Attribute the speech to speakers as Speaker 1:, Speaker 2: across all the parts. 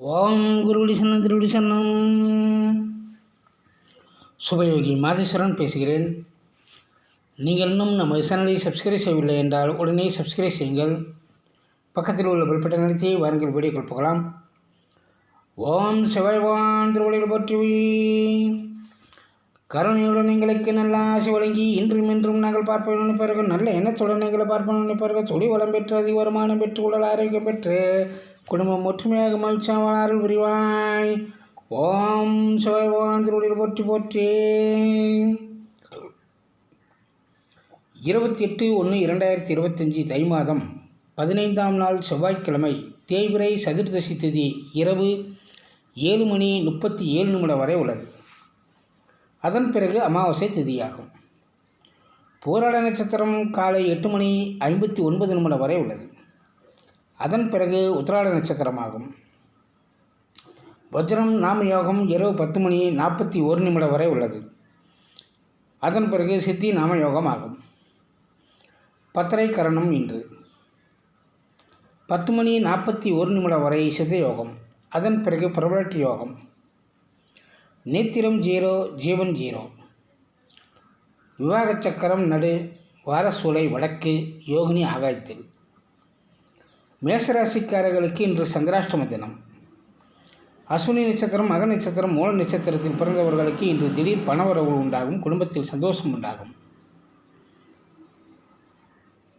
Speaker 1: ஓம் குருடி சன்னம் திருடி சன்னம். சுபயோகி மாதேஸ்வரன் பேசுகிறேன். நீங்கள் இன்னும் நம்ம சேனலை சப்ஸ்கிரைப் செய்யவில்லை என்றால் உடனே சப்ஸ்கிரைப் செய்யுங்கள். பக்கத்தில் உள்ள பெல் பட்டன் அழுத்தி வாருங்கள் வீடியோக்கள் போகலாம். ஓம் சிவாய்வான் திருவள்ளில் போற்றி கருணையுடன் எங்களுக்கு நல்ல ஆசை வழங்கி இன்றும் இன்றும் நாங்கள் பார்ப்போம் நினைப்பார்கள். நல்ல எண்ணத்துடன் எங்களை பார்ப்போம் நினைப்பார்கள். தொழில் வளம் பெற்று அதிக வருமானம் பெற்று உடல் ஆரோக்கியம் பெற்று குடும்பம் ஒற்றுமையாக மகிழ்ச்சியாளர்கள் புரிவாய். ஓம் சிவாய்வான் திருவள்ளில் போற்றி போற்றி. 28/1/2025 தை மாதம் 15ஆம் நாள் செவ்வாய்க்கிழமை, தேய்பிறை சதுர்தசி திதி இரவு 7:37 வரை உள்ளது. அதன் பிறகு அமாவாசை திதியாகும். பூராட நட்சத்திரம் காலை 8:59 வரை உள்ளது. அதன் பிறகு உத்திராட நட்சத்திரமாகும். வஜ்ரம் நாம யோகம் இரவு 10:41 வரை உள்ளது. அதன் பிறகு சித்தி நாம யோகம் ஆகும். பத்தரை கரணம் இன்று 10:41 வரை சித்த யோகம். அதன் பிறகு பிரபலட்டி யோகம். நேத்திரம் 0, ஜீவன் 0. விவாக சக்கரம் நடு, வாரசூலை வடக்கு, யோகினி ஆகாயத்தில். மேசராசிக்காரர்களுக்கு இன்று சந்திராஷ்டம தினம். அஸ்வினி நட்சத்திரம், மக நட்சத்திரம், மூல நட்சத்திரத்தில் பிறந்தவர்களுக்கு இன்று திடீர் பணவரவு உண்டாகும். குடும்பத்தில் சந்தோஷம் உண்டாகும்.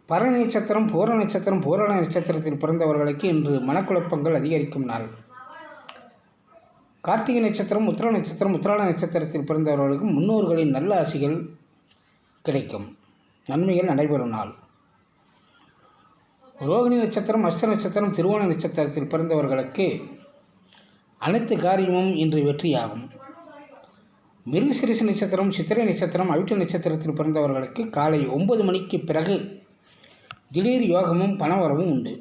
Speaker 1: பரணி நட்சத்திரம், பூர நட்சத்திரம், பூரண நட்சத்திரத்தில் பிறந்தவர்களுக்கு இன்று மனக்குழப்பங்கள் அதிகரிக்கும் நாள். கார்த்திகை நட்சத்திரம், உத்திர நட்சத்திரம், உத்திராட நட்சத்திரத்தில் பிறந்தவர்களுக்கு முன்னோர்களின் நல்ல ஆசிகள் கிடைக்கும். நன்மைகள் நடைபெறும் நாள். ரோகிணி நட்சத்திரம், அஷ்ட நட்சத்திரம், திருவோண நட்சத்திரத்தில் பிறந்தவர்களுக்கு அனைத்து காரியமும் இன்று வெற்றியாகும். மிருகசீரிஷ நட்சத்திரம், சித்திரை நட்சத்திரம், அவிட்ட நட்சத்திரத்தில் பிறந்தவர்களுக்கு காலை 9 மணிக்கு பிறகு திடீர் யோகமும் பணவரவும் உண்டு.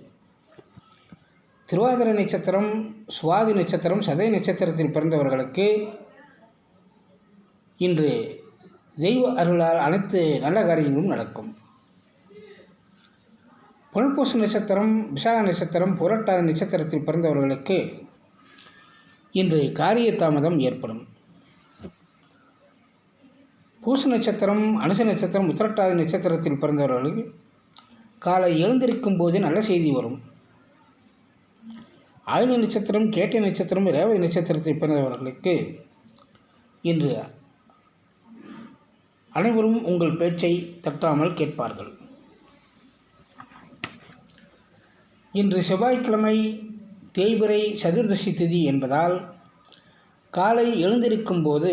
Speaker 1: திருவாதிரை நட்சத்திரம், சுவாதி நட்சத்திரம், சதய நட்சத்திரத்தில் பிறந்தவர்களுக்கு இன்று தெய்வ அருளால் அனைத்து நல்ல காரியங்களும் நடக்கும். புனர்பூச நட்சத்திரம், விசாக நட்சத்திரம், புரட்டாதி நட்சத்திரத்தில் பிறந்தவர்களுக்கு இன்று காரிய தாமதம் ஏற்படும். பூச நட்சத்திரம், அனுச நட்சத்திரம், உத்திரட்டாதி நட்சத்திரத்தில் பிறந்தவர்களுக்கு காலை எழுந்திருக்கும் போது நல்ல செய்தி வரும். ஆயுள நட்சத்திரம், கேட்டை நட்சத்திரம், ரேவதி நட்சத்திரத்தில் பிறந்தவர்களுக்கு இன்று அனைவரும் உங்கள் பேச்சை தட்டாமல் கேட்பார்கள். இன்று செவ்வாய்க்கிழமை, தேய்பிறை சதுர்தசி திதி என்பதால் காலை எழுந்திருக்கும் போது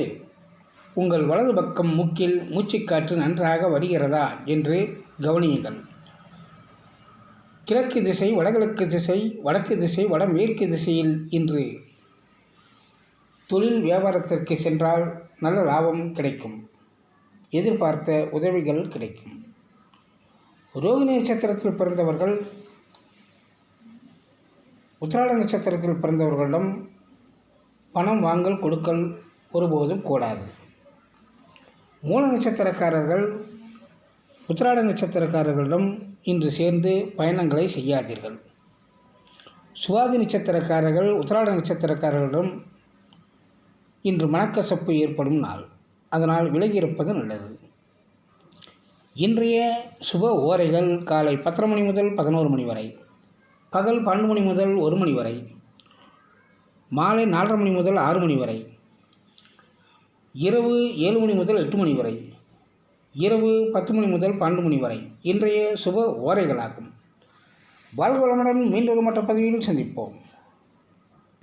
Speaker 1: உங்கள் வலது பக்கம் மூக்கில் மூச்சுக்காற்று நன்றாக வருகிறதா என்று கவனியுங்கள். கிழக்கு திசை, வடகிழக்கு திசை, வடக்கு திசை, வடமேற்கு திசையில் இன்று தொழில் வியாபாரத்திற்கு சென்றால் நல்ல லாபம் கிடைக்கும். எதிர்பார்த்த உதவிகள் கிடைக்கும். ரோகிணி நட்சத்திரத்தில் பிறந்தவர்கள், உத்திராட நட்சத்திரத்தில் பிறந்தவர்களிடம் பணம் வாங்கல் கொடுக்கல் ஒருபோதும் கூடாது. மூல நட்சத்திரக்காரர்கள், உத்திராட நட்சத்திரக்காரர்களிடம் இன்று சேர்ந்து பயணங்களை செய்யாதீர்கள். சுவாதி நட்சத்திரக்காரர்கள், உத்திராட நட்சத்திரக்காரர்களிடம் இன்று மனக்கசப்பு ஏற்படும் நாள். அதனால் விலகியிருப்பது நல்லது. இன்றைய சுப ஓரைகள் காலை 10:30 மணி முதல் 11 மணி வரை, பகல் 12 மணி முதல் 1 மணி வரை, மாலை 4:30 மணி முதல் 6 மணி வரை, இரவு 7 மணி முதல் 8 மணி வரை, இரவு 10 மணி முதல் 12 மணி வரை இன்றைய சுப ஓரைகளாகும். வாழ்க வளமுடன். மீண்டும் மற்ற பதிவில் சந்திப்போம்.